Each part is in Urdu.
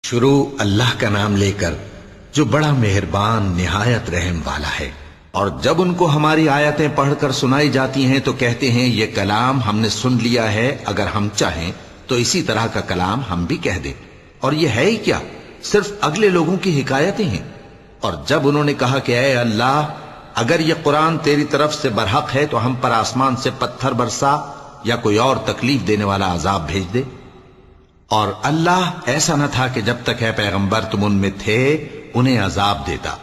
شروع اللہ کا نام لے کر جو بڑا مہربان نہایت رحم والا ہے۔ اور جب ان کو ہماری آیتیں پڑھ کر سنائی جاتی ہیں تو کہتے ہیں یہ کلام ہم نے سن لیا ہے، اگر ہم چاہیں تو اسی طرح کا کلام ہم بھی کہہ دیں، اور یہ ہے ہی کیا، صرف اگلے لوگوں کی حکایتیں ہیں۔ اور جب انہوں نے کہا کہ اے اللہ، اگر یہ قرآن تیری طرف سے برحق ہے تو ہم پر آسمان سے پتھر برسا یا کوئی اور تکلیف دینے والا عذاب بھیج دے۔ اور اللہ ایسا نہ تھا کہ جب تک اے پیغمبر تم ان میں تھے انہیں عذاب دیتا،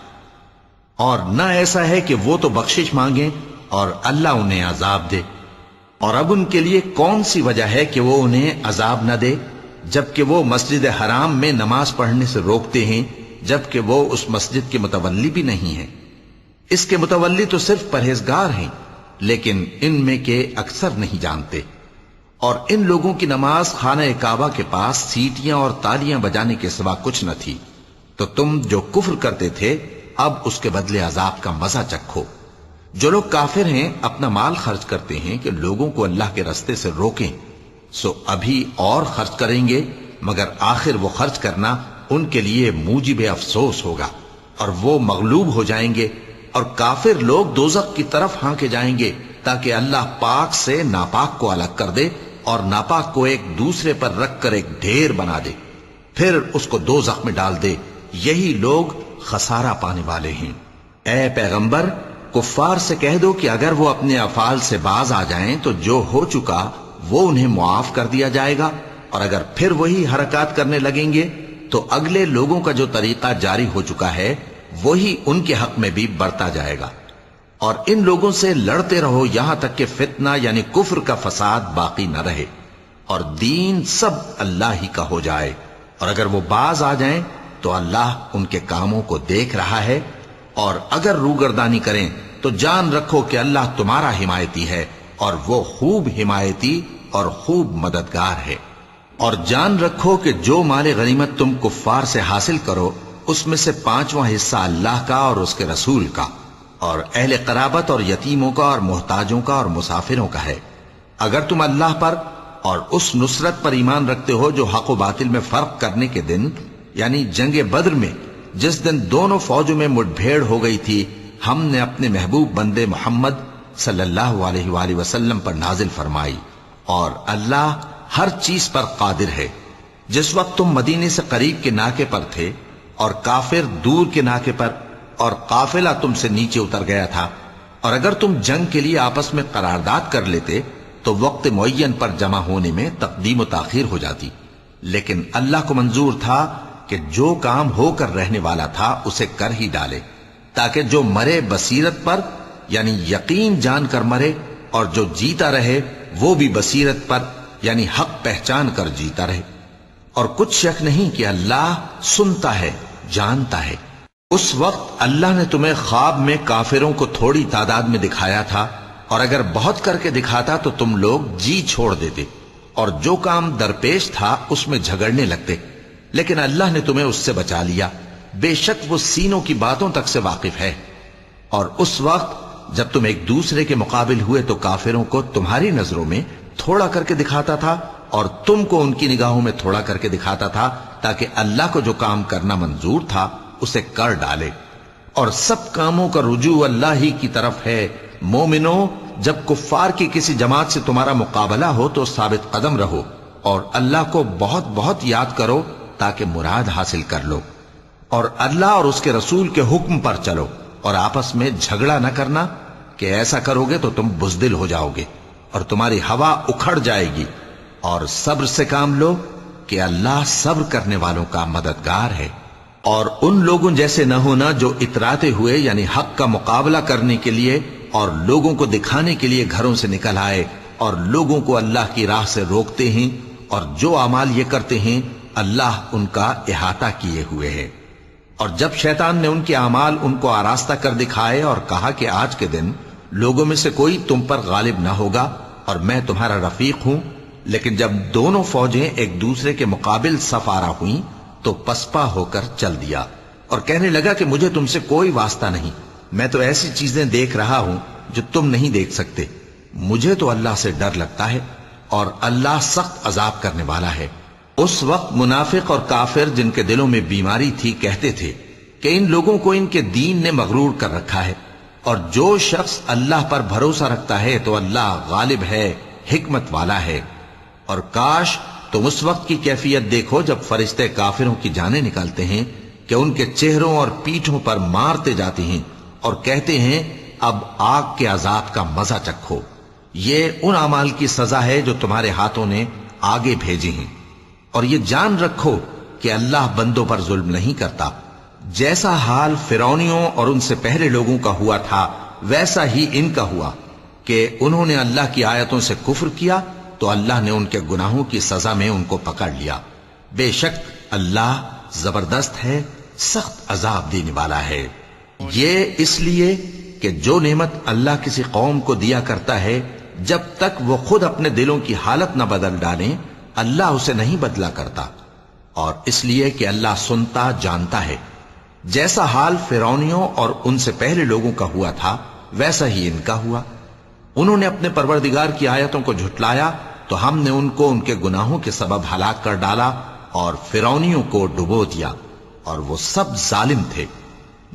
اور نہ ایسا ہے کہ وہ تو بخشش مانگیں اور اللہ انہیں عذاب دے۔ اور اب ان کے لیے کون سی وجہ ہے کہ وہ انہیں عذاب نہ دے، جبکہ وہ مسجد حرام میں نماز پڑھنے سے روکتے ہیں، جبکہ وہ اس مسجد کے متولی بھی نہیں ہیں۔ اس کے متولی تو صرف پرہیزگار ہیں، لیکن ان میں کے اکثر نہیں جانتے۔ اور ان لوگوں کی نماز خانہ کعبہ کے پاس سیٹیاں اور تالیاں بجانے کے سوا کچھ نہ تھی، تو تم جو کفر کرتے تھے اب اس کے بدلے عذاب کا مزہ چکھو۔ جو لوگ کافر ہیں اپنا مال خرچ کرتے ہیں کہ لوگوں کو اللہ کے رستے سے روکیں، سو ابھی اور خرچ کریں گے، مگر آخر وہ خرچ کرنا ان کے لیے موجب افسوس ہوگا، اور وہ مغلوب ہو جائیں گے، اور کافر لوگ دوزخ کی طرف ہانکے جائیں گے تاکہ اللہ پاک سے ناپاک کو الگ کر دے اور ناپاک کو ایک دوسرے پر رکھ کر ایک ڈھیر بنا دے، پھر اس کو دوزخ میں ڈال دے۔ یہی لوگ خسارہ پانے والے ہیں۔ اے پیغمبر، کفار سے کہہ دو کہ اگر وہ اپنے افعال سے باز آ جائیں تو جو ہو چکا وہ انہیں معاف کر دیا جائے گا، اور اگر پھر وہی حرکات کرنے لگیں گے تو اگلے لوگوں کا جو طریقہ جاری ہو چکا ہے وہی ان کے حق میں بھی برتا جائے گا۔ اور ان لوگوں سے لڑتے رہو یہاں تک کہ فتنہ یعنی کفر کا فساد باقی نہ رہے، اور دین سب اللہ ہی کا ہو جائے۔ اور اگر وہ باز آ جائیں تو اللہ ان کے کاموں کو دیکھ رہا ہے، اور اگر روگردانی کریں تو جان رکھو کہ اللہ تمہارا حمایتی ہے، اور وہ خوب حمایتی اور خوب مددگار ہے۔ اور جان رکھو کہ جو مال غنیمت تم کفار سے حاصل کرو اس میں سے 5واں حصہ اللہ کا اور اس کے رسول کا، اور اہل قرابت اور یتیموں کا اور محتاجوں کا اور مسافروں کا ہے۔ اگر تم اللہ پر اور اس نصرت پر ایمان رکھتے ہو جو حق و باطل میں فرق کرنے کے دن یعنی جنگ بدر میں، جس دن دونوں فوجوں میں مٹ بھیڑ ہو گئی تھی، ہم نے اپنے محبوب بندے محمد صلی اللہ علیہ وآلہ وسلم پر نازل فرمائی، اور اللہ ہر چیز پر قادر ہے۔ جس وقت تم مدینے سے قریب کے ناکے پر تھے اور کافر دور کے ناکے پر، اور قافلہ تم سے نیچے اتر گیا تھا، اور اگر تم جنگ کے لیے آپس میں قرارداد کر لیتے تو وقت معین پر جمع ہونے میں تقدیم و تاخیر ہو جاتی، لیکن اللہ کو منظور تھا کہ جو کام ہو کر رہنے والا تھا اسے کر ہی ڈالے، تاکہ جو مرے بصیرت پر یعنی یقین جان کر مرے، اور جو جیتا رہے وہ بھی بصیرت پر یعنی حق پہچان کر جیتا رہے۔ اور کچھ شک نہیں کہ اللہ سنتا ہے، جانتا ہے۔ اس وقت اللہ نے تمہیں خواب میں کافروں کو تھوڑی تعداد میں دکھایا تھا، اور اگر بہت کر کے دکھاتا تو تم لوگ جی چھوڑ دیتے، اور جو کام درپیش تھا اس میں جھگڑنے لگتے، لیکن اللہ نے تمہیں اس سے بچا لیا، بے شک وہ سینوں کی باتوں تک سے واقف ہے۔ اور اس وقت جب تم ایک دوسرے کے مقابل ہوئے تو کافروں کو تمہاری نظروں میں تھوڑا کر کے دکھاتا تھا، اور تم کو ان کی نگاہوں میں تھوڑا کر کے دکھاتا تھا، تاکہ اللہ کو جو کام کرنا منظور تھا اسے کر ڈالے۔ اور سب کاموں کا رجوع اللہ ہی کی طرف ہے۔ مومنو، جب کفار کی کسی جماعت سے تمہارا مقابلہ ہو تو ثابت قدم رہو، اور اللہ کو بہت بہت یاد کرو تاکہ مراد حاصل کر لو، اور اللہ اور اس کے رسول کے حکم پر چلو، اور آپس میں جھگڑا نہ کرنا، کہ ایسا کرو گے تو تم بزدل ہو جاؤ گے اور تمہاری ہوا اکھڑ جائے گی۔ اور صبر سے کام لو کہ اللہ صبر کرنے والوں کا مددگار ہے۔ اور ان لوگوں جیسے نہ ہونا جو اتراتے ہوئے یعنی حق کا مقابلہ کرنے کے لیے اور لوگوں کو دکھانے کے لیے گھروں سے نکل آئے اور لوگوں کو اللہ کی راہ سے روکتے ہیں، اور جو اعمال یہ کرتے ہیں اللہ ان کا احاطہ کیے ہوئے ہے۔ اور جب شیطان نے ان کے اعمال ان کو آراستہ کر دکھائے اور کہا کہ آج کے دن لوگوں میں سے کوئی تم پر غالب نہ ہوگا اور میں تمہارا رفیق ہوں، لیکن جب دونوں فوجیں ایک دوسرے کے مقابل صف آرا ہوئیں تو پسپا ہو کر چل دیا، اور کہنے لگا کہ مجھے تم سے کوئی واسطہ نہیں، میں تو ایسی چیزیں دیکھ رہا ہوں جو تم نہیں دیکھ سکتے۔ مجھے تو اللہ سے ڈر لگتا ہے، اور اللہ سخت عذاب کرنے والا ہے۔ اس وقت منافق اور کافر جن کے دلوں میں بیماری تھی کہتے تھے کہ ان لوگوں کو ان کے دین نے مغرور کر رکھا ہے، اور جو شخص اللہ پر بھروسہ رکھتا ہے تو اللہ غالب ہے، حکمت والا ہے۔ اور کاش تم اس وقت کی کیفیت دیکھو جب فرشتے کافروں کی جانیں نکالتے ہیں کہ ان کے چہروں اور پیٹھوں پر مارتے جاتے ہیں اور کہتے ہیں اب آگ کے عذاب کا مزہ چکھو، یہ ان اعمال کی سزا ہے جو تمہارے ہاتھوں نے آگے بھیجی ہیں۔ اور یہ جان رکھو کہ اللہ بندوں پر ظلم نہیں کرتا۔ جیسا حال فرعونیوں اور ان سے پہلے لوگوں کا ہوا تھا ویسا ہی ان کا ہوا کہ انہوں نے اللہ کی آیتوں سے کفر کیا تو اللہ نے ان کے گناہوں کی سزا میں ان کو پکڑ لیا۔ بے شک اللہ زبردست ہے، سخت عذاب دینے والا ہے۔ یہ اس لیے کہ جو نعمت اللہ کسی قوم کو دیا کرتا ہے جب تک وہ خود اپنے دلوں کی حالت نہ بدل ڈالیں اللہ اسے نہیں بدلا کرتا، اور اس لیے کہ اللہ سنتا جانتا ہے۔ جیسا حال فرعونیوں اور ان سے پہلے لوگوں کا ہوا تھا ویسا ہی ان کا ہوا۔ انہوں نے اپنے پروردگار کی آیتوں کو جھٹلایا تو ہم نے ان کو ان کے گناہوں کے سبب ہلاک کر ڈالا اور فرعونیوں کو ڈبو دیا، اور وہ سب ظالم تھے۔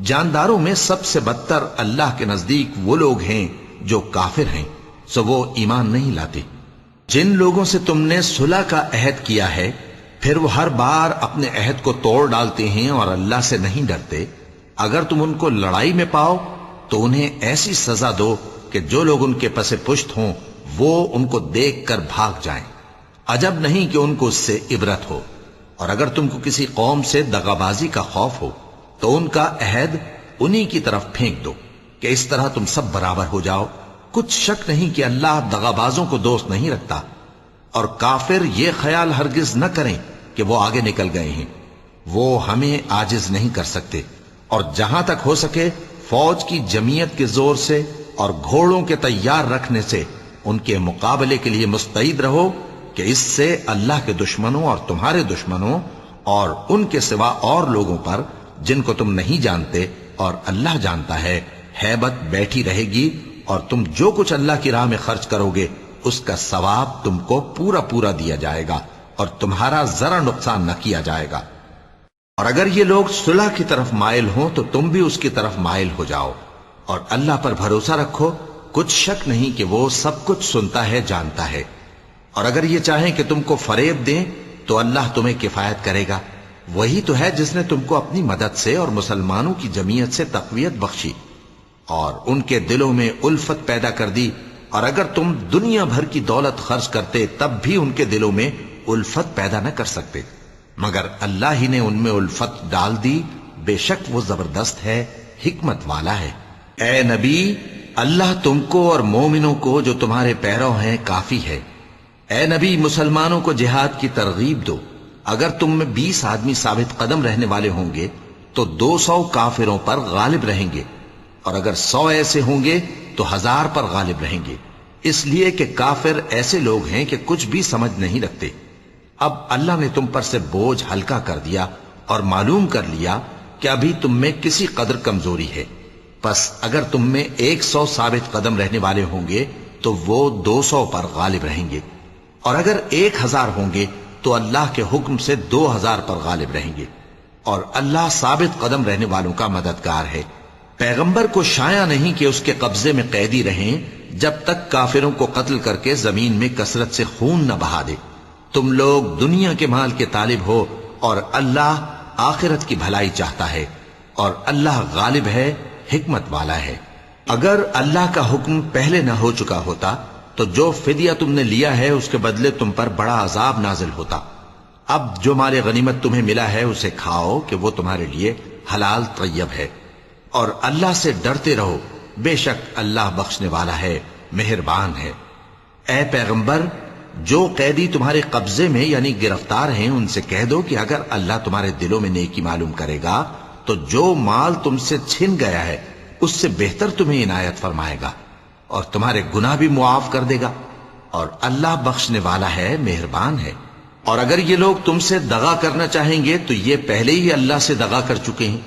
جانداروں میں سب سے بدتر اللہ کے نزدیک وہ لوگ ہیں جو کافر ہیں، سو وہ ایمان نہیں لاتے۔ جن لوگوں سے تم نے صلح کا عہد کیا ہے پھر وہ ہر بار اپنے عہد کو توڑ ڈالتے ہیں اور اللہ سے نہیں ڈرتے، اگر تم ان کو لڑائی میں پاؤ تو انہیں ایسی سزا دو کہ جو لوگ ان کے پس پشت ہوں وہ ان کو دیکھ کر بھاگ جائیں، عجب نہیں کہ ان کو اس سے عبرت ہو۔ اور اگر تم کو کسی قوم سے دغابازی کا خوف ہو تو ان کا عہد انہی کی طرف پھینک دو کہ اس طرح تم سب برابر ہو جاؤ۔ کچھ شک نہیں کہ اللہ دغابازوں کو دوست نہیں رکھتا، اور کافر یہ خیال ہرگز نہ کریں کہ وہ آگے نکل گئے ہیں، وہ ہمیں عاجز نہیں کر سکتے۔ اور جہاں تک ہو سکے فوج کی جمعیت کے زور سے اور گھوڑوں کے تیار رکھنے سے ان کے مقابلے کے لیے مستعد رہو کہ اس سے اللہ کے دشمنوں اور تمہارے دشمنوں اور ان کے سوا اور لوگوں پر جن کو تم نہیں جانتے اور اللہ جانتا ہے ہیبت بیٹھی رہے گی، اور تم جو کچھ اللہ کی راہ میں خرچ کرو گے اس کا ثواب تم کو پورا پورا دیا جائے گا اور تمہارا ذرا نقصان نہ کیا جائے گا۔ اور اگر یہ لوگ صلح کی طرف مائل ہوں تو تم بھی اس کی طرف مائل ہو جاؤ، اور اللہ پر بھروسہ رکھو، کچھ شک نہیں کہ وہ سب کچھ سنتا ہے، جانتا ہے۔ اور اگر یہ چاہیں کہ تم کو فریب دیں تو اللہ تمہیں کفایت کرے گا، وہی تو ہے جس نے تم کو اپنی مدد سے اور مسلمانوں کی جمعیت سے تقویت بخشی اور ان کے دلوں میں الفت پیدا کر دی، اور اگر تم دنیا بھر کی دولت خرچ کرتے تب بھی ان کے دلوں میں الفت پیدا نہ کر سکتے، مگر اللہ ہی نے ان میں الفت ڈال دی، بے شک وہ زبردست ہے، حکمت والا ہے۔ اے نبی، اللہ تم کو اور مومنوں کو جو تمہارے پیرو ہیں کافی ہے۔ اے نبی، مسلمانوں کو جہاد کی ترغیب دو۔ اگر تم میں 20 آدمی ثابت قدم رہنے والے ہوں گے تو 200 کافروں پر غالب رہیں گے، اور اگر 100 ایسے ہوں گے تو 1000 پر غالب رہیں گے، اس لیے کہ کافر ایسے لوگ ہیں کہ کچھ بھی سمجھ نہیں رکھتے۔ اب اللہ نے تم پر سے بوجھ ہلکا کر دیا اور معلوم کر لیا کہ ابھی تم میں کسی قدر کمزوری ہے، پس اگر تم میں 100 ثابت قدم رہنے والے ہوں گے تو وہ 200 پر غالب رہیں گے، اور اگر 1000 ہوں گے تو اللہ کے حکم سے 2000 پر غالب رہیں گے، اور اللہ ثابت قدم رہنے والوں کا مددگار ہے۔ پیغمبر کو شایع نہیں کہ اس کے قبضے میں قیدی رہیں جب تک کافروں کو قتل کر کے زمین میں کثرت سے خون نہ بہا دے۔ تم لوگ دنیا کے مال کے طالب ہو اور اللہ آخرت کی بھلائی چاہتا ہے، اور اللہ غالب ہے، حکمت والا ہے۔ اگر اللہ کا حکم پہلے نہ ہو چکا ہوتا تو جو فدیہ تم نے لیا ہے اس کے بدلے تم پر بڑا عذاب نازل ہوتا۔ اب جو مال غنیمت تمہیں ملا ہے اسے کھاؤ کہ وہ تمہارے لیے حلال طیب ہے، اور اللہ سے ڈرتے رہو، بے شک اللہ بخشنے والا ہے، مہربان ہے۔ اے پیغمبر، جو قیدی تمہارے قبضے میں یعنی گرفتار ہیں ان سے کہہ دو کہ اگر اللہ تمہارے دلوں میں نیکی معلوم کرے گا تو جو مال تم سے چھن گیا ہے اس سے بہتر تمہیں عنایت فرمائے گا اور تمہارے گناہ بھی معاف کر دے گا، اور اللہ بخشنے والا ہے، مہربان ہے۔ اور اگر یہ لوگ تم سے دغا کرنا چاہیں گے تو یہ پہلے ہی اللہ سے دغا کر چکے ہیں،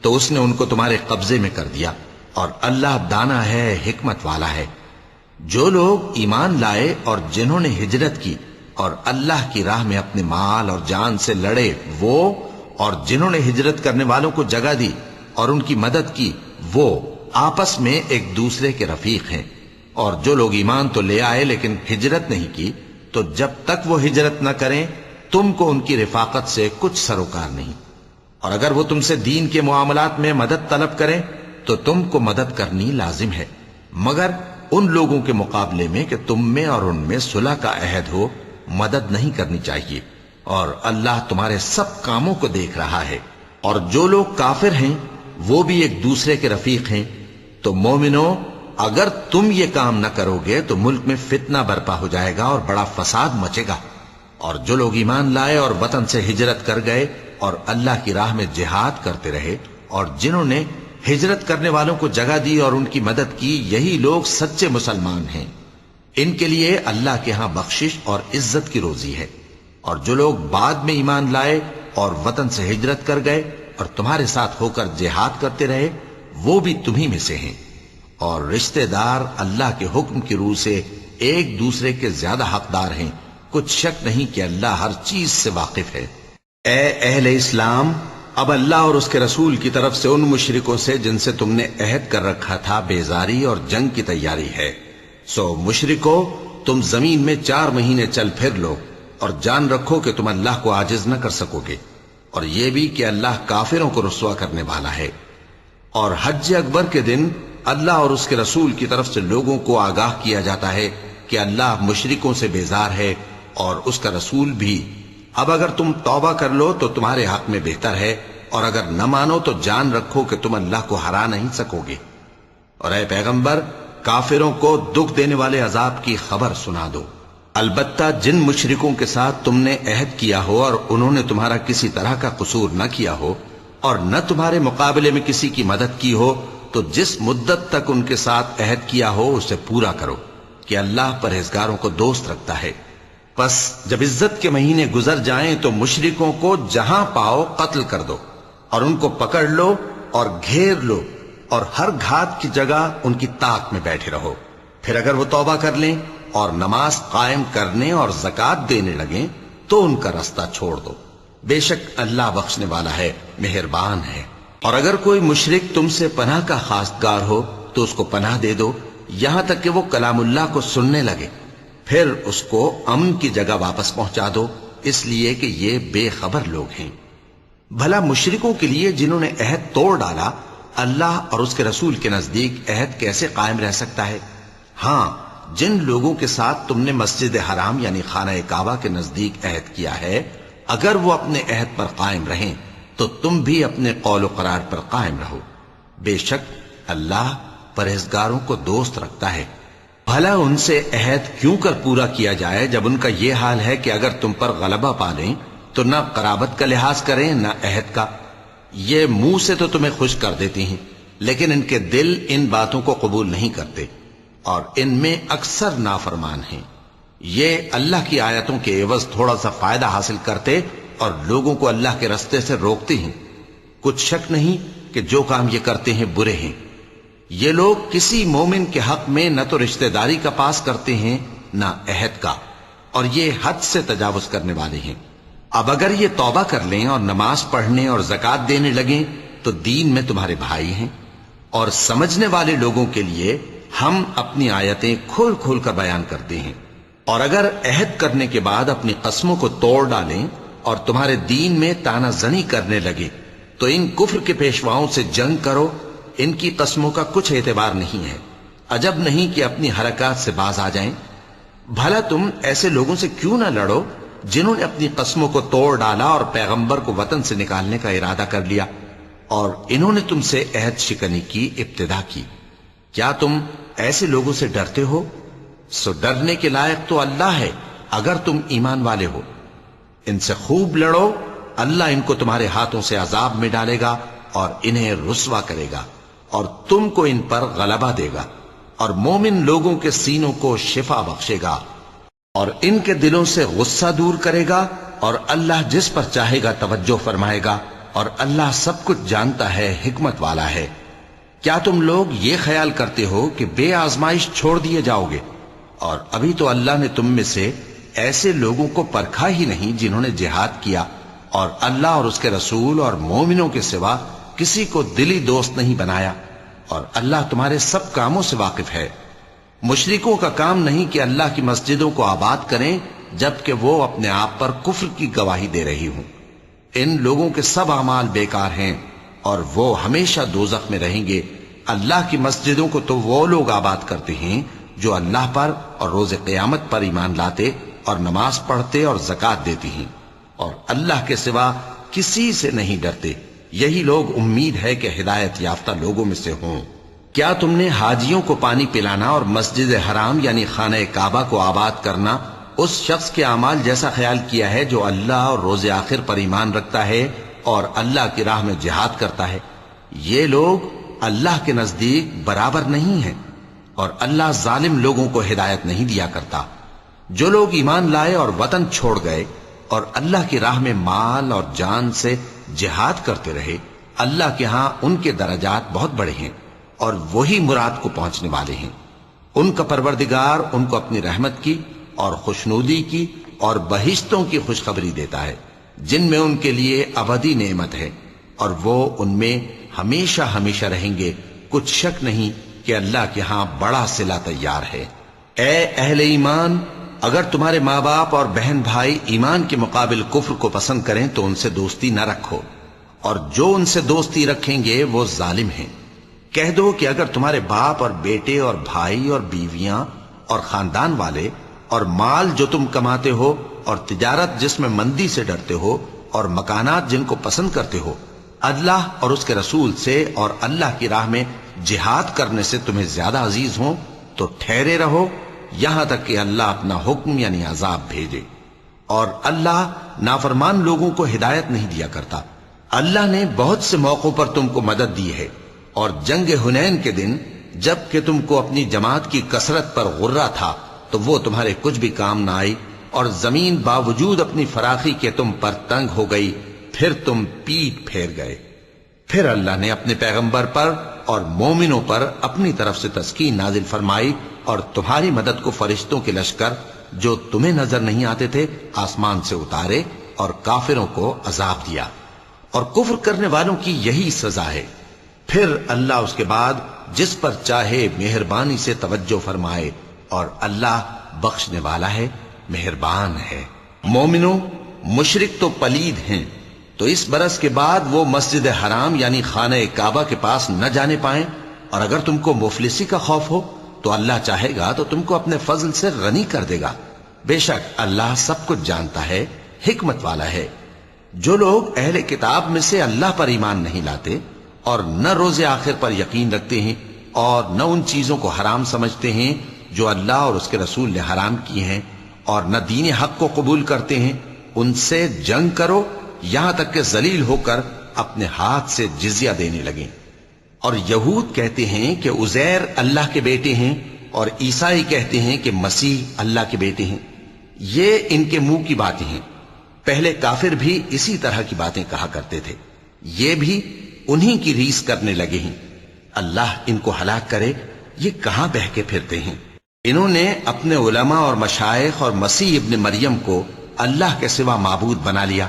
تو اس نے ان کو تمہارے قبضے میں کر دیا، اور اللہ دانا ہے، حکمت والا ہے۔ جو لوگ ایمان لائے اور جنہوں نے ہجرت کی اور اللہ کی راہ میں اپنے مال اور جان سے لڑے وہ، اور جنہوں نے ہجرت کرنے والوں کو جگہ دی اور ان کی مدد کی وہ آپس میں ایک دوسرے کے رفیق ہیں۔ اور جو لوگ ایمان تو لے آئے لیکن ہجرت نہیں کی، تو جب تک وہ ہجرت نہ کریں تم کو ان کی رفاقت سے کچھ سروکار نہیں، اور اگر وہ تم سے دین کے معاملات میں مدد طلب کریں تو تم کو مدد کرنی لازم ہے، مگر ان لوگوں کے مقابلے میں کہ تم میں اور ان میں صلح کا عہد ہو مدد نہیں کرنی چاہیے، اور اللہ تمہارے سب کاموں کو دیکھ رہا ہے۔ اور جو لوگ کافر ہیں وہ بھی ایک دوسرے کے رفیق ہیں۔ تو مومنو، اگر تم یہ کام نہ کرو گے تو ملک میں فتنہ برپا ہو جائے گا اور بڑا فساد مچے گا۔ اور جو لوگ ایمان لائے اور وطن سے ہجرت کر گئے اور اللہ کی راہ میں جہاد کرتے رہے، اور جنہوں نے ہجرت کرنے والوں کو جگہ دی اور ان کی مدد کی، یہی لوگ سچے مسلمان ہیں۔ ان کے لیے اللہ کے ہاں بخشش اور عزت کی روزی ہے۔ اور جو لوگ بعد میں ایمان لائے اور وطن سے ہجرت کر گئے اور تمہارے ساتھ ہو کر جہاد کرتے رہے، وہ بھی تمہیں میں سے ہیں۔ اور رشتہ دار اللہ کے حکم کی روح سے ایک دوسرے کے زیادہ حقدار ہیں، کچھ شک نہیں کہ اللہ ہر چیز سے واقف ہے۔ اے اہل اسلام، اب اللہ اور اس کے رسول کی طرف سے ان مشرکوں سے جن سے تم نے عہد کر رکھا تھا بیزاری اور جنگ کی تیاری ہے۔ سو مشرکو، تم زمین میں 4 مہینے چل پھر لو اور جان رکھو کہ تم اللہ کو عاجز نہ کر سکو گے، اور یہ بھی کہ اللہ کافروں کو رسوا کرنے والا ہے۔ اور حج اکبر کے دن اللہ اور اس کے رسول کی طرف سے لوگوں کو آگاہ کیا جاتا ہے کہ اللہ مشرکوں سے بیزار ہے اور اس کا رسول بھی۔ اب اگر تم توبہ کر لو تو تمہارے حق میں بہتر ہے، اور اگر نہ مانو تو جان رکھو کہ تم اللہ کو ہرا نہیں سکو گے۔ اور اے پیغمبر، کافروں کو دکھ دینے والے عذاب کی خبر سنا دو۔ البتہ جن مشرکوں کے ساتھ تم نے عہد کیا ہو اور انہوں نے تمہارا کسی طرح کا قصور نہ کیا ہو اور نہ تمہارے مقابلے میں کسی کی مدد کی ہو، تو جس مدت تک ان کے ساتھ عہد کیا ہو اسے پورا کرو، کہ اللہ پرہیزگاروں کو دوست رکھتا ہے۔ پس جب عزت کے مہینے گزر جائیں تو مشرکوں کو جہاں پاؤ قتل کر دو، اور ان کو پکڑ لو اور گھیر لو، اور ہر گھات کی جگہ ان کی طاق میں بیٹھے رہو۔ پھر اگر وہ توبہ کر لیں اور نماز قائم کرنے اور زکوٰۃ دینے لگیں تو ان کا رستہ چھوڑ دو، بے شک اللہ بخشنے والا ہے، مہربان ہے۔ اور اگر کوئی مشرک تم سے پناہ کا خواستگار ہو تو اس کو پناہ دے دو، یہاں تک کہ وہ کلام اللہ کو سننے لگے، پھر اس کو امن کی جگہ واپس پہنچا دو، اس لیے کہ یہ بے خبر لوگ ہیں۔ بھلا مشرکوں کے لیے جنہوں نے عہد توڑ ڈالا، اللہ اور اس کے رسول کے نزدیک عہد کیسے قائم رہ سکتا ہے؟ ہاں، جن لوگوں کے ساتھ تم نے مسجد حرام یعنی خانہ کعبہ کے نزدیک عہد کیا ہے، اگر وہ اپنے عہد پر قائم رہیں تو تم بھی اپنے قول و قرار پر قائم رہو، بے شک اللہ پرہیزگاروں کو دوست رکھتا ہے۔ بھلا ان سے عہد کیوں کر پورا کیا جائے جب ان کا یہ حال ہے کہ اگر تم پر غلبہ پا لیں تو نہ قرابت کا لحاظ کریں نہ عہد کا۔ یہ منہ سے تو تمہیں خوش کر دیتی ہیں، لیکن ان کے دل ان باتوں کو قبول نہیں کرتے، اور ان میں اکثر نافرمان ہیں۔ یہ اللہ کی آیتوں کے عوض تھوڑا سا فائدہ حاصل کرتے اور لوگوں کو اللہ کے رستے سے روکتے ہیں۔ کچھ شک نہیں کہ جو کام یہ کرتے ہیں برے ہیں۔ یہ لوگ کسی مومن کے حق میں نہ تو رشتہ داری کا پاس کرتے ہیں نہ عہد کا، اور یہ حد سے تجاوز کرنے والے ہیں۔ اب اگر یہ توبہ کر لیں اور نماز پڑھنے اور زکوٰۃ دینے لگیں تو دین میں تمہارے بھائی ہیں، اور سمجھنے والے لوگوں کے لیے ہم اپنی آیتیں کھول کھول کر بیان کرتے ہیں۔ اور اگر عہد کرنے کے بعد اپنی قسموں کو توڑ ڈالیں اور تمہارے دین میں تانا زنی کرنے لگے تو ان کفر کے پیشواؤں سے جنگ کرو، ان کی قسموں کا کچھ اعتبار نہیں ہے، عجب نہیں کہ اپنی حرکات سے باز آ جائیں۔ بھلا تم ایسے لوگوں سے کیوں نہ لڑو جنہوں نے اپنی قسموں کو توڑ ڈالا اور پیغمبر کو وطن سے نکالنے کا ارادہ کر لیا، اور انہوں نے تم سے عہد شکنی کی ابتدا کی۔ کیا تم ایسے لوگوں سے ڈرتے ہو؟ سو ڈرنے کے لائق تو اللہ ہے اگر تم ایمان والے ہو۔ ان سے خوب لڑو، اللہ ان کو تمہارے ہاتھوں سے عذاب میں ڈالے گا اور انہیں رسوا کرے گا، اور تم کو ان پر غلبہ دے گا، اور مومن لوگوں کے سینوں کو شفا بخشے گا، اور ان کے دلوں سے غصہ دور کرے گا، اور اللہ جس پر چاہے گا توجہ فرمائے گا، اور اللہ سب کچھ جانتا ہے، حکمت والا ہے۔ کیا تم لوگ یہ خیال کرتے ہو کہ بے آزمائش چھوڑ دیے جاؤ گے؟ اور ابھی تو اللہ نے تم میں سے ایسے لوگوں کو پرکھا ہی نہیں جنہوں نے جہاد کیا اور اللہ اور اس کے رسول اور مومنوں کے سوا کسی کو دلی دوست نہیں بنایا، اور اللہ تمہارے سب کاموں سے واقف ہے۔ مشرکوں کا کام نہیں کہ اللہ کی مسجدوں کو آباد کریں جبکہ وہ اپنے آپ پر کفر کی گواہی دے رہی ہوں۔ ان لوگوں کے سب اعمال بیکار ہیں اور وہ ہمیشہ دوزخ میں رہیں گے۔ اللہ کی مسجدوں کو تو وہ لوگ آباد کرتے ہیں جو اللہ پر اور روز قیامت پر ایمان لاتے اور نماز پڑھتے اور زکوٰۃ دیتی ہیں اور اللہ کے سوا کسی سے نہیں ڈرتے۔ یہی لوگ امید ہے کہ ہدایت یافتہ لوگوں میں سے ہوں۔ کیا تم نے حاجیوں کو پانی پلانا اور مسجد حرام یعنی خانہ کعبہ کو آباد کرنا اس شخص کے اعمال جیسا خیال کیا ہے جو اللہ اور روز آخر پر ایمان رکھتا ہے اور اللہ کی راہ میں جہاد کرتا ہے؟ یہ لوگ اللہ کے نزدیک برابر نہیں ہیں، اور اللہ ظالم لوگوں کو ہدایت نہیں دیا کرتا۔ جو لوگ ایمان لائے اور وطن چھوڑ گئے اور اللہ کی راہ میں مال اور جان سے جہاد کرتے رہے، اللہ کے ہاں ان کے درجات بہت بڑے ہیں اور وہی مراد کو پہنچنے والے ہیں۔ ان کا پروردگار ان کو اپنی رحمت کی اور خوشنودی کی اور بہشتوں کی خوشخبری دیتا ہے جن میں ان کے لیے ابدی نعمت ہے، اور وہ ان میں ہمیشہ ہمیشہ رہیں گے۔ کچھ شک نہیں کہ اللہ کے ہاں بڑا صلہ تیار ہے۔ اے اہل ایمان، اگر تمہارے ماں باپ اور بہن بھائی ایمان کے مقابل کفر کو پسند کریں تو ان سے دوستی نہ رکھو، اور جو ان سے دوستی رکھیں گے وہ ظالم ہیں۔ کہہ دو کہ اگر تمہارے باپ اور بیٹے اور بھائی اور بیویاں اور خاندان والے اور مال جو تم کماتے ہو اور تجارت جس میں مندی سے ڈرتے ہو اور مکانات جن کو پسند کرتے ہو اللہ اور اس کے رسول سے اور اللہ کی راہ میں جہاد کرنے سے تمہیں زیادہ عزیز ہوں تو ٹھہرے رہو یہاں تک کہ اللہ اپنا حکم یعنی عذاب بھیجے، اور اللہ نافرمان لوگوں کو ہدایت نہیں دیا کرتا۔ اللہ نے بہت سے موقعوں پر تم کو مدد دی ہے، اور جنگ حنین کے دن جب کہ تم کو اپنی جماعت کی کثرت پر غرہ تھا تو وہ تمہارے کچھ بھی کام نہ آئی، اور زمین باوجود اپنی فراخی کے تم پر تنگ ہو گئی، پھر تم پیٹ پھیر گئے۔ پھر اللہ نے اپنے پیغمبر پر اور مومنوں پر اپنی طرف سے تسکین نازل فرمائی اور تمہاری مدد کو فرشتوں کے لشکر جو تمہیں نظر نہیں آتے تھے آسمان سے اتارے اور کافروں کو عذاب دیا، اور کفر کرنے والوں کی یہی سزا ہے۔ پھر اللہ اس کے بعد جس پر چاہے مہربانی سے توجہ فرمائے، اور اللہ بخشنے والا ہے، مہربان ہے۔ مومنوں، مشرک تو پلید ہیں، تو اس برس کے بعد وہ مسجد حرام یعنی خانہ کعبہ کے پاس نہ جانے پائیں، اور اگر تم کو مفلسی کا خوف ہو تو اللہ چاہے گا تو تم کو اپنے فضل سے غنی کر دے گا۔ بے شک اللہ سب کچھ جانتا ہے، حکمت والا ہے۔ جو لوگ اہل کتاب میں سے اللہ پر ایمان نہیں لاتے اور نہ روز آخر پر یقین رکھتے ہیں اور نہ ان چیزوں کو حرام سمجھتے ہیں جو اللہ اور اس کے رسول نے حرام کی ہیں، اور نہ دین حق کو قبول کرتے ہیں، ان سے جنگ کرو یہاں تک کہ ذلیل ہو کر اپنے ہاتھ سے جزیہ دینے لگیں۔ اور یہود کہتے ہیں کہ عزیر اللہ کے بیٹے ہیں، اور عیسائی کہتے ہیں کہ مسیح اللہ کے بیٹے ہیں۔ یہ ان کے منہ کی باتیں ہیں، پہلے کافر بھی اسی طرح کی باتیں کہا کرتے تھے، یہ بھی انہی کی ریس کرنے لگے ہیں۔ اللہ ان کو ہلاک کرے، یہ کہاں بہہ کے پھرتے ہیں۔ انہوں نے اپنے علماء اور مشائخ اور مسیح ابن مریم کو اللہ کے سوا معبود بنا لیا،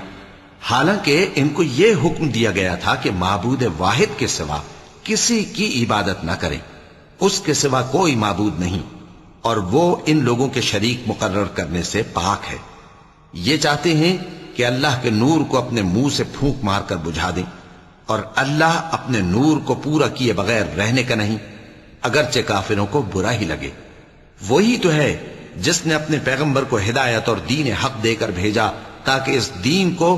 حالانکہ ان کو یہ حکم دیا گیا تھا کہ معبود واحد کے سوا کسی کی عبادت نہ کریں، اس کے سوا کوئی معبود نہیں، اور وہ ان لوگوں کے شریک مقرر کرنے سے پاک ہے۔ یہ چاہتے ہیں کہ اللہ کے نور کو اپنے منہ سے پھونک مار کر بجھا دیں، اور اللہ اپنے نور کو پورا کیے بغیر رہنے کا نہیں، اگرچہ کافروں کو برا ہی لگے۔ وہی تو ہے جس نے اپنے پیغمبر کو ہدایت اور دین حق دے کر بھیجا تاکہ اس دین کو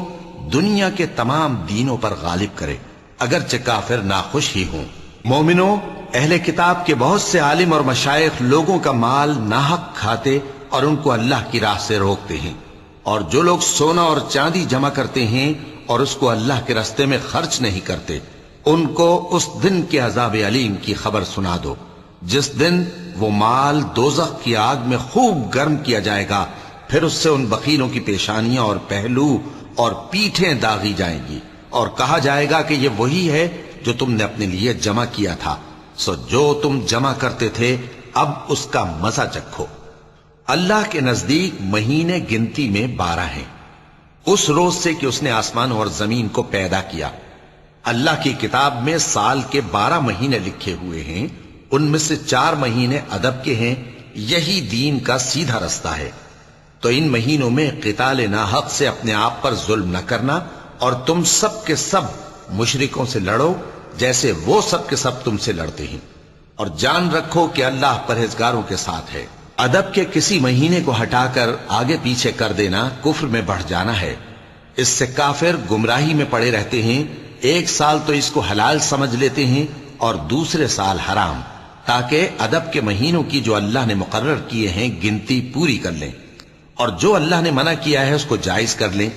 دنیا کے تمام دینوں پر غالب کرے، اگرچہ کافر ناخوش ہی ہوں۔ مومنوں، اہل کتاب کے بہت سے عالم اور مشائخ لوگوں کا مال ناحق کھاتے اور ان کو اللہ کی راہ سے روکتے ہیں، اور جو لوگ سونا اور چاندی جمع کرتے ہیں اور اس کو اللہ کے راستے میں خرچ نہیں کرتے، ان کو اس دن کے عذاب علیم کی خبر سنا دو، جس دن وہ مال دوزخ کی آگ میں خوب گرم کیا جائے گا، پھر اس سے ان بخیلوں کی پیشانیاں اور پہلو اور پیٹھیں داغی جائیں گی، اور کہا جائے گا کہ یہ وہی ہے جو تم نے اپنے لیے جمع کیا تھا، سو جو تم جمع کرتے تھے اب اس کا مزہ چکھو۔ اللہ کے نزدیک مہینے گنتی میں 12 ہیں، اس روز سے کہ اس نے آسمان اور زمین کو پیدا کیا۔ اللہ کی کتاب میں سال کے 12 مہینے لکھے ہوئے ہیں، ان میں سے 4 مہینے ادب کے ہیں، یہی دین کا سیدھا رستہ ہے۔ تو ان مہینوں میں قتال ناحق سے اپنے آپ پر ظلم نہ کرنا، اور تم سب کے سب مشرکوں سے لڑو جیسے وہ سب کے سب تم سے لڑتے ہیں، اور جان رکھو کہ اللہ پرہیزگاروں کے ساتھ ہے۔ ادب کے کسی مہینے کو ہٹا کر آگے پیچھے کر دینا کفر میں بڑھ جانا ہے، اس سے کافر گمراہی میں پڑے رہتے ہیں۔ ایک سال تو اس کو حلال سمجھ لیتے ہیں اور دوسرے سال حرام، تاکہ ادب کے مہینوں کی جو اللہ نے مقرر کیے ہیں گنتی پوری کر لیں، اور جو اللہ نے منع کیا ہے اس کو جائز کر لیں۔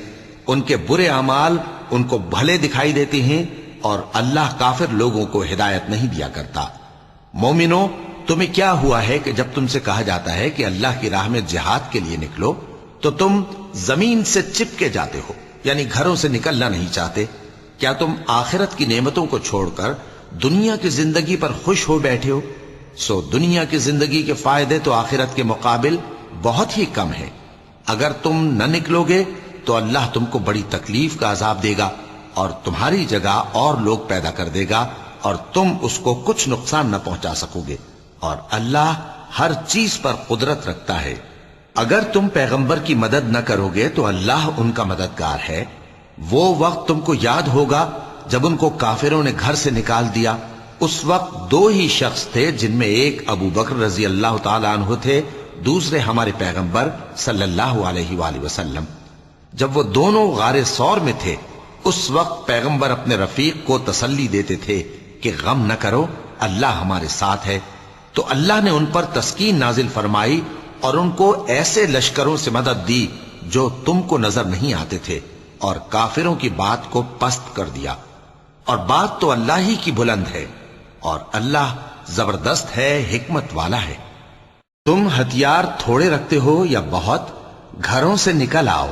ان کے برے اعمال ان کو بھلے دکھائی دیتے ہیں، اور اللہ کافر لوگوں کو ہدایت نہیں دیا کرتا۔ مومنو، تمہیں کیا ہوا ہے کہ جب تم سے کہا جاتا ہے کہ اللہ کی راہ میں جہاد کے لیے نکلو تو تم زمین سے چپکے جاتے ہو، یعنی گھروں سے نکلنا نہیں چاہتے؟ کیا تم آخرت کی نعمتوں کو چھوڑ کر دنیا کی زندگی پر خوش ہو بیٹھے ہو؟ سو دنیا کی زندگی کے فائدے تو آخرت کے مقابل بہت ہی کم ہیں۔ اگر تم نہ نکلو گے تو اللہ تم کو بڑی تکلیف کا عذاب دے گا، اور تمہاری جگہ اور لوگ پیدا کر دے گا، اور تم اس کو کچھ نقصان نہ پہنچا سکو گے، اور اللہ ہر چیز پر قدرت رکھتا ہے۔ اگر تم پیغمبر کی مدد نہ کرو گے تو اللہ ان کا مددگار ہے۔ وہ وقت تم کو یاد ہوگا جب ان کو کافروں نے گھر سے نکال دیا۔ اس وقت 2 ہی شخص تھے، جن میں ایک ابو بکر رضی اللہ تعالی عنہ تھے، دوسرے ہمارے پیغمبر صلی اللہ علیہ وآلہ وسلم۔ جب وہ دونوں غار ثور میں تھے، اس وقت پیغمبر اپنے رفیق کو تسلی دیتے تھے کہ غم نہ کرو، اللہ ہمارے ساتھ ہے۔ تو اللہ نے ان پر تسکین نازل فرمائی اور ان کو ایسے لشکروں سے مدد دی جو تم کو نظر نہیں آتے تھے، اور کافروں کی بات کو پست کر دیا۔ اور بات تو اللہ ہی کی بلند ہے، اور اللہ زبردست ہے، حکمت والا ہے۔ تم ہتھیار تھوڑے رکھتے ہو یا بہت، گھروں سے نکل آؤ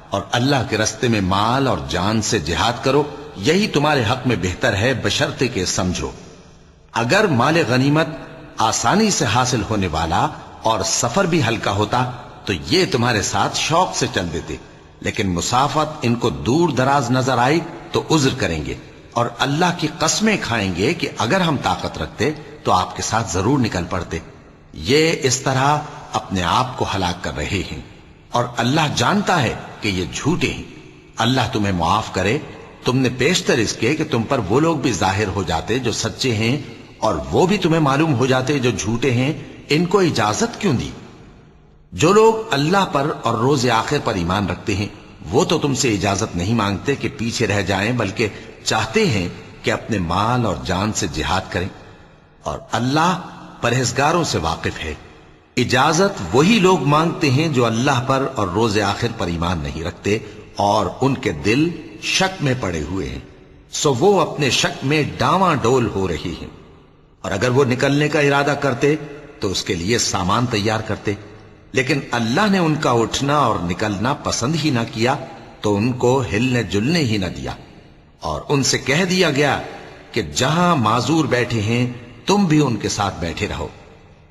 اور اللہ کے رستے میں مال اور جان سے جہاد کرو، یہی تمہارے حق میں بہتر ہے، بشرطے کہ سمجھو۔ اگر مال غنیمت آسانی سے حاصل ہونے والا اور سفر بھی ہلکا ہوتا تو یہ تمہارے ساتھ شوق سے چل دیتے، لیکن مسافت ان کو دور دراز نظر آئی تو عذر کریں گے، اور اللہ کی قسمیں کھائیں گے کہ اگر ہم طاقت رکھتے تو آپ کے ساتھ ضرور نکل پڑتے۔ یہ اس طرح اپنے آپ کو ہلاک کر رہے ہیں، اور اللہ جانتا ہے کہ یہ جھوٹے ہیں۔ اللہ تمہیں معاف کرے۔ تم نے پیشتر اس کے کہ تم پر وہ لوگ بھی ظاہر ہو جاتے جو سچے ہیں، اور وہ بھی تمہیں معلوم ہو جاتے جو جھوٹے ہیں۔ ان کو اجازت کیوں دی؟ جو لوگ اللہ پر اور روز آخر پر ایمان رکھتے ہیں وہ تو تم سے اجازت نہیں مانگتے کہ پیچھے رہ جائیں، بلکہ چاہتے ہیں کہ اپنے مال اور جان سے جہاد کریں، اور اللہ پرہیزگاروں سے واقف ہے۔ اجازت وہی لوگ مانگتے ہیں جو اللہ پر اور روز آخر پر ایمان نہیں رکھتے اور ان کے دل شک میں پڑے ہوئے ہیں، سو وہ اپنے شک میں ڈاواں ڈول ہو رہی ہیں۔ اور اگر وہ نکلنے کا ارادہ کرتے تو اس کے لیے سامان تیار کرتے، لیکن اللہ نے ان کا اٹھنا اور نکلنا پسند ہی نہ کیا تو ان کو ہلنے جلنے ہی نہ دیا، اور ان سے کہہ دیا گیا کہ جہاں معذور بیٹھے ہیں تم بھی ان کے ساتھ بیٹھے رہو۔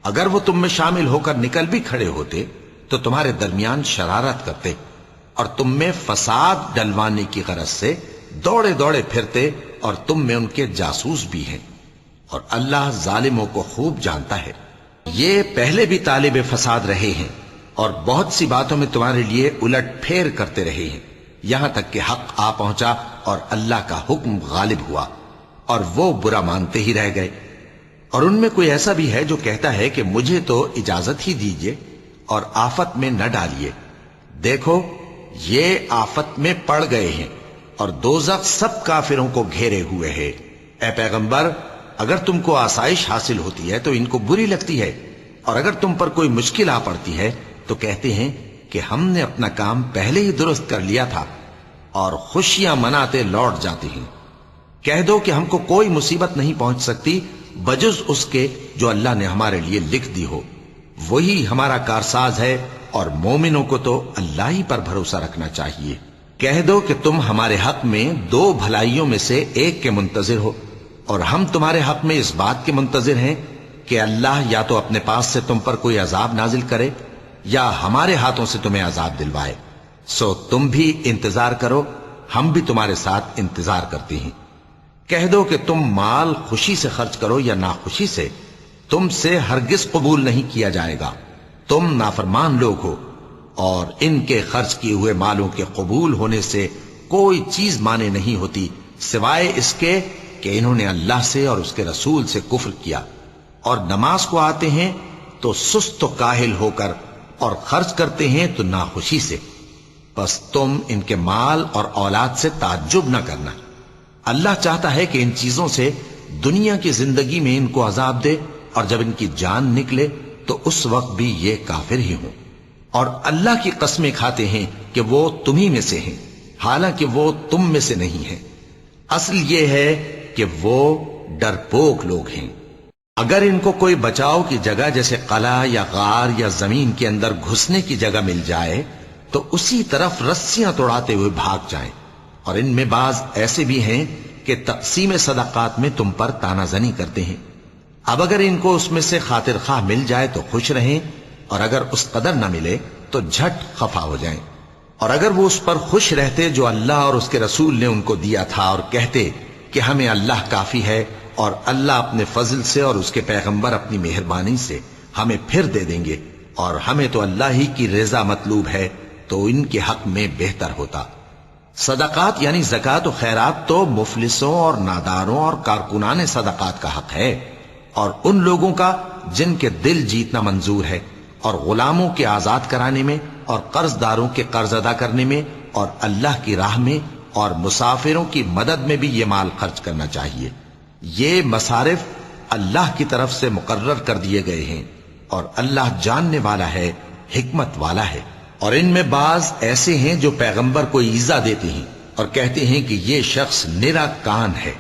اگر وہ تم میں شامل ہو کر نکل بھی کھڑے ہوتے تو تمہارے درمیان شرارت کرتے اور تم میں فساد ڈلوانے کی غرض سے دوڑے دوڑے پھرتے، اور تم میں ان کے جاسوس بھی ہیں، اور اللہ ظالموں کو خوب جانتا ہے۔ یہ پہلے بھی طالب فساد رہے ہیں اور بہت سی باتوں میں تمہارے لیے الٹ پھیر کرتے رہے ہیں، یہاں تک کہ حق آ پہنچا اور اللہ کا حکم غالب ہوا، اور وہ برا مانتے ہی رہ گئے۔ اور ان میں کوئی ایسا بھی ہے جو کہتا ہے کہ مجھے تو اجازت ہی دیجئے اور آفت میں نہ ڈالیے۔ دیکھو یہ آفت میں پڑ گئے ہیں، اور دوزخ سب کافروں کو گھیرے ہوئے ہے۔ اے پیغمبر، اگر تم کو آسائش حاصل ہوتی ہے تو ان کو بری لگتی ہے، اور اگر تم پر کوئی مشکل آ پڑتی ہے تو کہتے ہیں کہ ہم نے اپنا کام پہلے ہی درست کر لیا تھا، اور خوشیاں مناتے لوٹ جاتے ہیں۔ کہہ دو کہ ہم کو کوئی مصیبت نہیں پہنچ سکتی بجز اس کے جو اللہ نے ہمارے لیے لکھ دی ہو، وہی ہمارا کارساز ہے، اور مومنوں کو تو اللہ ہی پر بھروسہ رکھنا چاہیے۔ کہہ دو کہ تم ہمارے حق میں 2 بھلائیوں میں سے ایک کے منتظر ہو، اور ہم تمہارے حق میں اس بات کے منتظر ہیں کہ اللہ یا تو اپنے پاس سے تم پر کوئی عذاب نازل کرے یا ہمارے ہاتھوں سے تمہیں عذاب دلوائے۔ سو تم بھی انتظار کرو، ہم بھی تمہارے ساتھ انتظار کرتے ہیں۔ کہہ دو کہ تم مال خوشی سے خرچ کرو یا ناخوشی سے، تم سے ہرگز قبول نہیں کیا جائے گا، تم نافرمان لوگ ہو، اور ان کے خرچ کیے ہوئے مالوں کے قبول ہونے سے کوئی چیز مانے نہیں ہوتی سوائے اس کے کہ انہوں نے اللہ سے اور اس کے رسول سے کفر کیا، اور نماز کو آتے ہیں تو سست و کاہل ہو کر، اور خرچ کرتے ہیں تو ناخوشی سے۔ بس تم ان کے مال اور اولاد سے تعجب نہ کرنا، اللہ چاہتا ہے کہ ان چیزوں سے دنیا کی زندگی میں ان کو عذاب دے، اور جب ان کی جان نکلے تو اس وقت بھی یہ کافر ہی ہوں، اور اللہ کی قسمیں کھاتے ہیں کہ وہ تمہیں میں سے ہیں، حالانکہ وہ تم میں سے نہیں ہیں۔ اصل یہ ہے کہ وہ ڈرپوک لوگ ہیں۔ اگر ان کو کوئی بچاؤ کی جگہ جیسے قلعہ یا غار یا زمین کے اندر گھسنے کی جگہ مل جائے تو اسی طرف رسیاں توڑاتے ہوئے بھاگ جائیں، اور ان میں بعض ایسے بھی ہیں کہ تقسیم صدقات میں تم پر تانا زنی کرتے ہیں۔ اب اگر ان کو اس میں سے خاطر خواہ مل جائے تو خوش رہیں، اور اگر اس قدر نہ ملے تو جھٹ خفا ہو جائیں، اور اگر وہ اس پر خوش رہتے جو اللہ اور اس کے رسول نے ان کو دیا تھا، اور کہتے کہ ہمیں اللہ کافی ہے، اور اللہ اپنے فضل سے اور اس کے پیغمبر اپنی مہربانی سے ہمیں پھر دے دیں گے، اور ہمیں تو اللہ ہی کی رضا مطلوب ہے، تو ان کے حق میں بہتر ہوتا۔ صدقات یعنی زکوٰۃ و خیرات تو مفلسوں اور ناداروں اور کارکنان صدقات کا حق ہے، اور ان لوگوں کا جن کے دل جیتنا منظور ہے، اور غلاموں کے آزاد کرانے میں، اور قرض داروں کے قرض ادا کرنے میں، اور اللہ کی راہ میں، اور مسافروں کی مدد میں بھی یہ مال خرچ کرنا چاہیے۔ یہ مصارف اللہ کی طرف سے مقرر کر دیے گئے ہیں، اور اللہ جاننے والا ہے، حکمت والا ہے۔ اور ان میں بعض ایسے ہیں جو پیغمبر کو ایذا دیتے ہیں اور کہتے ہیں کہ یہ شخص نرا کان ہے۔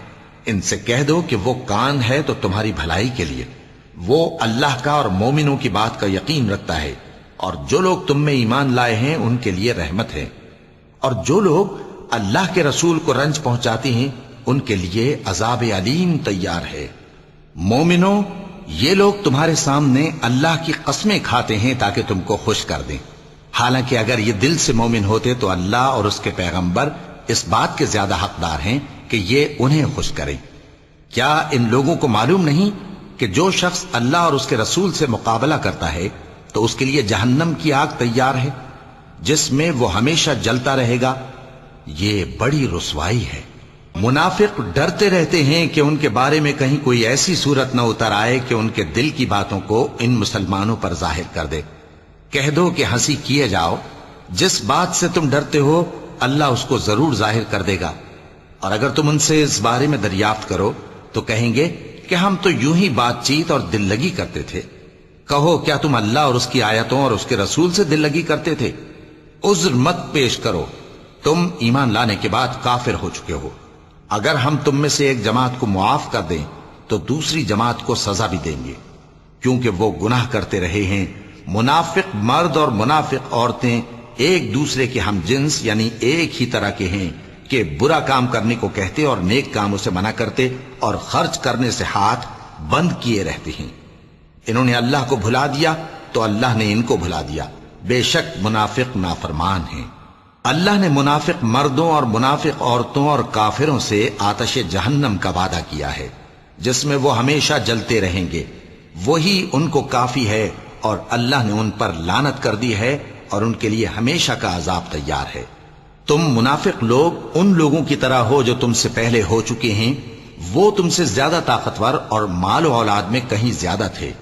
ان سے کہہ دو کہ وہ کان ہے تو تمہاری بھلائی کے لیے، وہ اللہ کا اور مومنوں کی بات کا یقین رکھتا ہے، اور جو لوگ تم میں ایمان لائے ہیں ان کے لیے رحمت ہے، اور جو لوگ اللہ کے رسول کو رنج پہنچاتے ہیں ان کے لیے عذاب علیم تیار ہے۔ مومنوں، یہ لوگ تمہارے سامنے اللہ کی قسمیں کھاتے ہیں تاکہ تم کو خوش کر دیں، حالانکہ اگر یہ دل سے مومن ہوتے تو اللہ اور اس کے پیغمبر اس بات کے زیادہ حقدار ہیں کہ یہ انہیں خوش کریں۔ کیا ان لوگوں کو معلوم نہیں کہ جو شخص اللہ اور اس کے رسول سے مقابلہ کرتا ہے تو اس کے لیے جہنم کی آگ تیار ہے جس میں وہ ہمیشہ جلتا رہے گا؟ یہ بڑی رسوائی ہے۔ منافق ڈرتے رہتے ہیں کہ ان کے بارے میں کہیں کوئی ایسی صورت نہ اتر آئے کہ ان کے دل کی باتوں کو ان مسلمانوں پر ظاہر کر دے۔ کہہ دو کہ ہنسی کیے جاؤ، جس بات سے تم ڈرتے ہو اللہ اس کو ضرور ظاہر کر دے گا، اور اگر تم ان سے اس بارے میں دریافت کرو تو کہیں گے کہ ہم تو یوں ہی بات چیت اور دل لگی کرتے تھے۔ کہو کیا تم اللہ اور اس کی آیتوں اور اس کے رسول سے دل لگی کرتے تھے؟ عذر مت پیش کرو، تم ایمان لانے کے بعد کافر ہو چکے ہو۔ اگر ہم تم میں سے ایک جماعت کو معاف کر دیں تو دوسری جماعت کو سزا بھی دیں گے، کیونکہ وہ گناہ کرتے رہے ہیں۔ منافق مرد اور منافق عورتیں ایک دوسرے کے ہم جنس یعنی ایک ہی طرح کے ہیں کہ برا کام کرنے کو کہتے اور نیک کاموں سے منع کرتے اور خرچ کرنے سے ہاتھ بند کیے رہتے ہیں۔ انہوں نے اللہ کو بھلا دیا تو اللہ نے ان کو بھلا دیا، بے شک منافق نافرمان ہیں۔ اللہ نے منافق مردوں اور منافق عورتوں اور کافروں سے آتش جہنم کا وعدہ کیا ہے جس میں وہ ہمیشہ جلتے رہیں گے، وہی ان کو کافی ہے، اور اللہ نے ان پر لعنت کر دی ہے اور ان کے لیے ہمیشہ کا عذاب تیار ہے۔ تم منافق لوگ ان لوگوں کی طرح ہو جو تم سے پہلے ہو چکے ہیں، وہ تم سے زیادہ طاقتور اور مال و اولاد میں کہیں زیادہ تھے،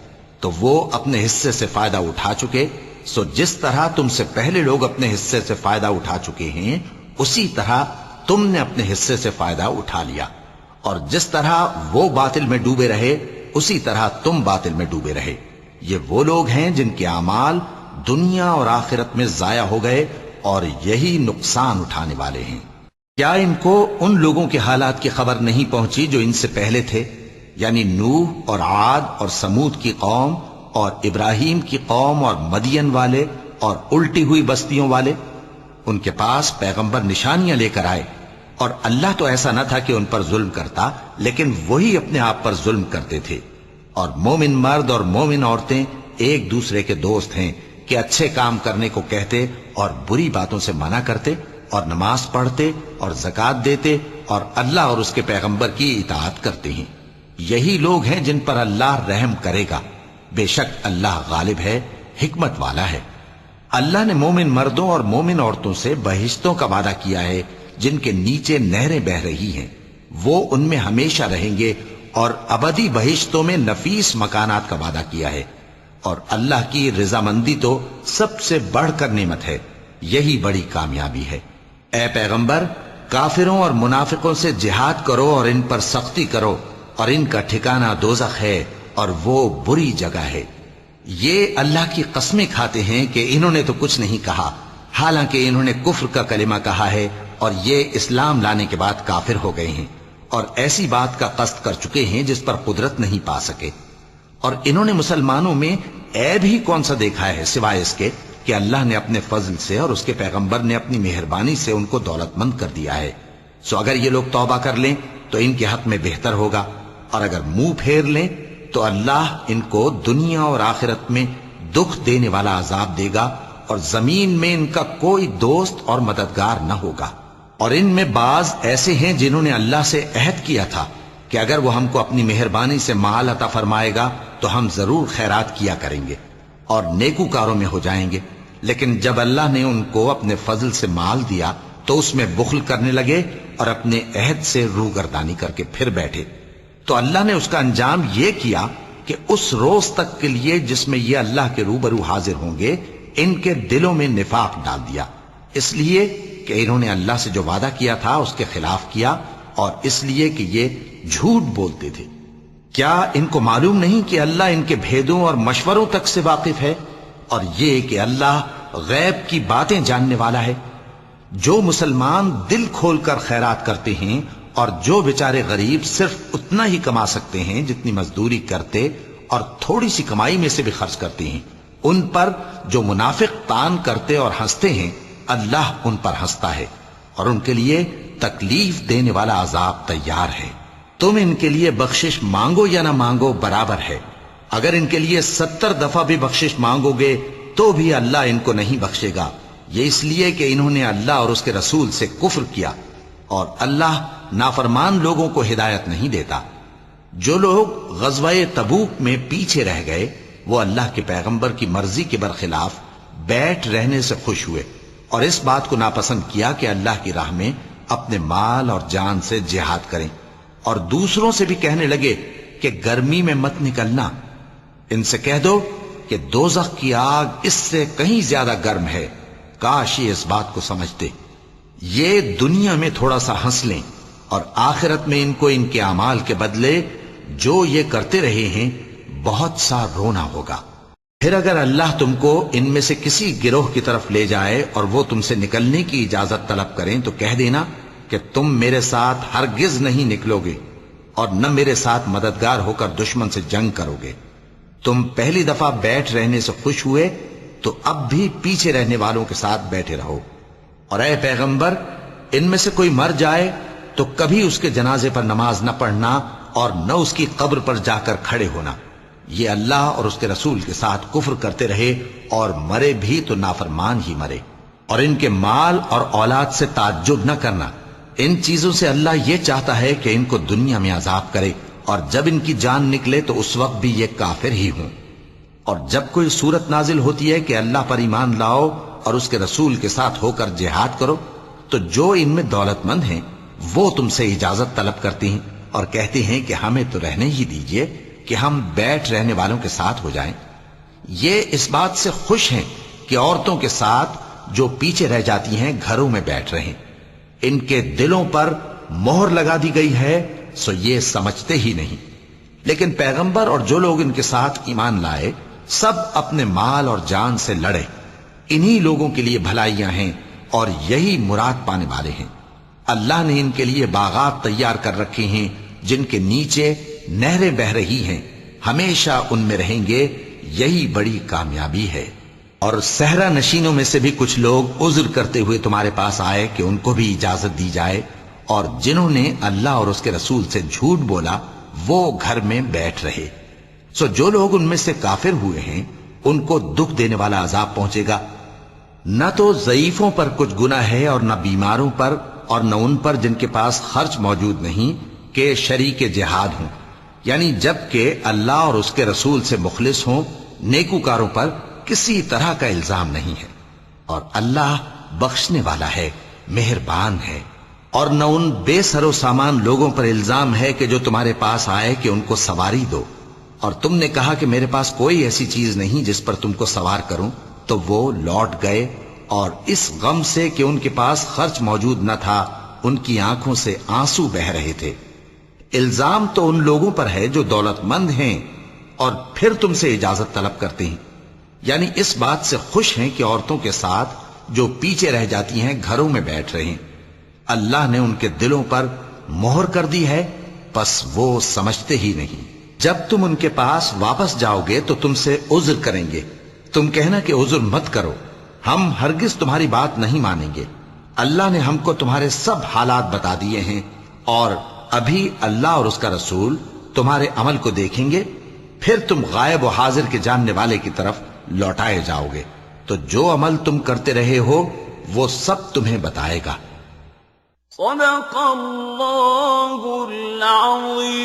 تو وہ اپنے حصے سے فائدہ اٹھا چکے، سو جس طرح تم سے پہلے لوگ اپنے حصے سے فائدہ اٹھا چکے ہیں اسی طرح تم نے اپنے حصے سے فائدہ اٹھا لیا، اور جس طرح وہ باطل میں ڈوبے رہے اسی طرح تم باطل میں ڈوبے رہے۔ یہ وہ لوگ ہیں جن کے اعمال دنیا اور آخرت میں ضائع ہو گئے اور یہی نقصان اٹھانے والے ہیں۔ کیا ان کو ان لوگوں کے حالات کی خبر نہیں پہنچی جو ان سے پہلے تھے، یعنی نوح اور عاد اور سمود کی قوم اور ابراہیم کی قوم اور مدین والے اور الٹی ہوئی بستیوں والے؟ ان کے پاس پیغمبر نشانیاں لے کر آئے، اور اللہ تو ایسا نہ تھا کہ ان پر ظلم کرتا، لیکن وہی اپنے آپ پر ظلم کرتے تھے۔ اور مومن مرد اور مومن عورتیں ایک دوسرے کے دوست ہیں، کہ اچھے کام کرنے کو کہتے اور بری باتوں سے منع کرتے اور نماز پڑھتے اور زکات دیتے اور اللہ اور اس کے پیغمبر کی اطاعت کرتے ہیں، یہی لوگ ہیں جن پر اللہ رحم کرے گا۔ بے شک اللہ غالب ہے، حکمت والا ہے۔ اللہ نے مومن مردوں اور مومن عورتوں سے بہشتوں کا وعدہ کیا ہے جن کے نیچے نہریں بہ رہی ہیں، وہ ان میں ہمیشہ رہیں گے، اور ابدی بہشتوں میں نفیس مکانات کا وعدہ کیا ہے۔ اور اللہ کی رضامندی تو سب سے بڑھ کر نعمت ہے، یہی بڑی کامیابی ہے۔ اے پیغمبر، کافروں اور منافقوں سے جہاد کرو اور ان پر سختی کرو، اور ان کا ٹھکانہ دوزخ ہے اور وہ بری جگہ ہے۔ یہ اللہ کی قسمیں کھاتے ہیں کہ انہوں نے تو کچھ نہیں کہا، حالانکہ انہوں نے کفر کا کلمہ کہا ہے اور یہ اسلام لانے کے بعد کافر ہو گئے ہیں، اور ایسی بات کا قصد کر چکے ہیں جس پر قدرت نہیں پا سکے۔ اور انہوں نے مسلمانوں میں عیب ہی کون سا دیکھا ہے سوائے اس کے کہ اللہ نے اپنے فضل سے اور اس کے پیغمبر نے اپنی مہربانی سے ان کو دولت مند کر دیا ہے۔ سو اگر یہ لوگ توبہ کر لیں تو ان کے حق میں بہتر ہوگا، اور اگر منہ پھیر لیں تو اللہ ان کو دنیا اور آخرت میں دکھ دینے والا عذاب دے گا، اور زمین میں ان کا کوئی دوست اور مددگار نہ ہوگا۔ اور ان میں بعض ایسے ہیں جنہوں نے اللہ سے عہد کیا تھا کہ اگر وہ ہم کو اپنی مہربانی سے مال عطا فرمائے گا تو ہم ضرور خیرات کیا کریں گے اور نیکوکاروں میں ہو جائیں گے، لیکن جب اللہ نے ان کو اپنے فضل سے مال دیا تو اس میں بخل کرنے لگے اور اپنے عہد سے روگردانی کر کے پھر بیٹھے۔ تو اللہ نے اس کا انجام یہ کیا کہ اس روز تک کے لیے جس میں یہ اللہ کے روبرو حاضر ہوں گے، ان کے دلوں میں نفاق ڈال دیا، اس لیے کہ انہوں نے اللہ سے جو وعدہ کیا تھا اس کے خلاف کیا، اور اس لیے کہ یہ جھوٹ بولتے تھے۔ کیا ان کو معلوم نہیں کہ اللہ ان کے بھیدوں اور مشوروں تک سے واقف ہے، اور یہ کہ اللہ غیب کی باتیں جاننے والا ہے؟ جو مسلمان دل کھول کر خیرات کرتے ہیں اور جو بیچارے غریب صرف اتنا ہی کما سکتے ہیں جتنی مزدوری کرتے اور تھوڑی سی کمائی میں سے بھی خرچ کرتے ہیں، ان پر جو منافق تان کرتے اور ہنستے ہیں، اللہ ان پر ہنستا ہے اور ان کے لیے تکلیف دینے والا عذاب تیار ہے۔ تم ان کے لیے بخشش مانگو یا نہ مانگو برابر ہے، اگر ان کے لیے 70 دفعہ بھی بخشش مانگو گے تو بھی اللہ ان کو نہیں بخشے گا، یہ اس لیے کہ انہوں نے اللہ اور اس کے رسول سے کفر کیا، اور اللہ نافرمان لوگوں کو ہدایت نہیں دیتا۔ جو لوگ غزوہ تبوک میں پیچھے رہ گئے وہ اللہ کے پیغمبر کی مرضی کے برخلاف بیٹھ رہنے سے خوش ہوئے، اور اس بات کو ناپسند کیا کہ اللہ کی راہ میں اپنے مال اور جان سے جہاد کریں، اور دوسروں سے بھی کہنے لگے کہ گرمی میں مت نکلنا، ان سے کہہ دو کہ دوزخ کی آگ اس سے کہیں زیادہ گرم ہے، کاش یہ اس بات کو سمجھتے۔ یہ دنیا میں تھوڑا سا ہنس لیں اور آخرت میں ان کو ان کے اعمال کے بدلے جو یہ کرتے رہے ہیں بہت سا رونا ہوگا۔ پھر اگر اللہ تم کو ان میں سے کسی گروہ کی طرف لے جائے اور وہ تم سے نکلنے کی اجازت طلب کریں تو کہہ دینا کہ تم میرے ساتھ ہرگز نہیں نکلو گے اور نہ میرے ساتھ مددگار ہو کر دشمن سے جنگ کرو گے۔ تم پہلی دفعہ بیٹھ رہنے سے خوش ہوئے تو اب بھی پیچھے رہنے والوں کے ساتھ بیٹھے رہو، اور اے پیغمبر، ان میں سے کوئی مر جائے تو کبھی اس کے جنازے پر نماز نہ پڑھنا اور نہ اس کی قبر پر جا کر کھڑے ہونا۔ یہ اللہ اور اس کے رسول کے ساتھ کفر کرتے رہے اور مرے بھی تو نافرمان ہی مرے۔ اور ان کے مال اور اولاد سے تعجب نہ کرنا، ان چیزوں سے اللہ یہ چاہتا ہے کہ ان کو دنیا میں عذاب کرے، اور جب ان کی جان نکلے تو اس وقت بھی یہ کافر ہی ہوں۔ اور جب کوئی صورت نازل ہوتی ہے کہ اللہ پر ایمان لاؤ اور اس کے رسول کے ساتھ ہو کر جہاد کرو، تو جو ان میں دولت مند ہیں وہ تم سے اجازت طلب کرتے ہیں اور کہتے ہیں کہ ہمیں تو رہنے ہی دیجئے کہ ہم بیٹھ رہنے والوں کے ساتھ ہو جائیں۔ یہ اس بات سے خوش ہیں کہ عورتوں کے ساتھ جو پیچھے رہ جاتی ہیں گھروں میں بیٹھ رہیں۔ ان کے دلوں پر مہر لگا دی گئی ہے، سو یہ سمجھتے ہی نہیں۔ لیکن پیغمبر اور جو لوگ ان کے ساتھ ایمان لائے سب اپنے مال اور جان سے لڑے، انہی لوگوں کے لیے بھلائیاں ہیں اور یہی مراد پانے والے ہیں۔ اللہ نے ان کے لیے باغات تیار کر رکھے ہیں جن کے نیچے نہریں بہ رہی ہیں، ہمیشہ ان میں رہیں گے، یہی بڑی کامیابی ہے۔ اور صحرا نشینوں میں سے بھی کچھ لوگ عذر کرتے ہوئے تمہارے پاس آئے کہ ان کو بھی اجازت دی جائے، اور جنہوں نے اللہ اور اس کے رسول سے جھوٹ بولا وہ گھر میں بیٹھ رہے۔ سو جو لوگ ان میں سے کافر ہوئے ہیں ان کو دکھ دینے والا عذاب پہنچے گا۔ نہ تو ضعیفوں پر کچھ گناہ ہے اور نہ بیماروں پر اور نہ ان پر جن کے پاس خرچ موجود نہیں کہ شریک جہاد ہوں، یعنی جب کہ اللہ اور اس کے رسول سے مخلص ہوں، نیکوکاروں پر کسی طرح کا الزام نہیں ہے، اور اللہ بخشنے والا ہے، مہربان ہے۔ اور نہ ان بے سر و سامان لوگوں پر الزام ہے کہ جو تمہارے پاس آئے کہ ان کو سواری دو، اور تم نے کہا کہ میرے پاس کوئی ایسی چیز نہیں جس پر تم کو سوار کروں، تو وہ لوٹ گئے، اور اس غم سے کہ ان کے پاس خرچ موجود نہ تھا ان کی آنکھوں سے آنسو بہ رہے تھے۔ الزام تو ان لوگوں پر ہے جو دولت مند ہیں اور پھر تم سے اجازت طلب کرتے ہیں، یعنی اس بات سے خوش ہیں کہ عورتوں کے ساتھ جو پیچھے رہ جاتی ہیں گھروں میں بیٹھ رہے ہیں۔ اللہ نے ان کے دلوں پر مہر کر دی ہے، پس وہ سمجھتے ہی نہیں۔ جب تم ان کے پاس واپس جاؤ گے تو تم سے عذر کریں گے، تم کہنا کہ عذر مت کرو، ہم ہرگز تمہاری بات نہیں مانیں گے۔ اللہ نے ہم کو تمہارے سب حالات بتا دیے ہیں، اور ابھی اللہ اور اس کا رسول تمہارے عمل کو دیکھیں گے، پھر تم غائب و حاضر کے جاننے والے کی طرف لوٹائے جاؤ گے، تو جو عمل تم کرتے رہے ہو وہ سب تمہیں بتائے گا۔ صدق اللہ العظیم۔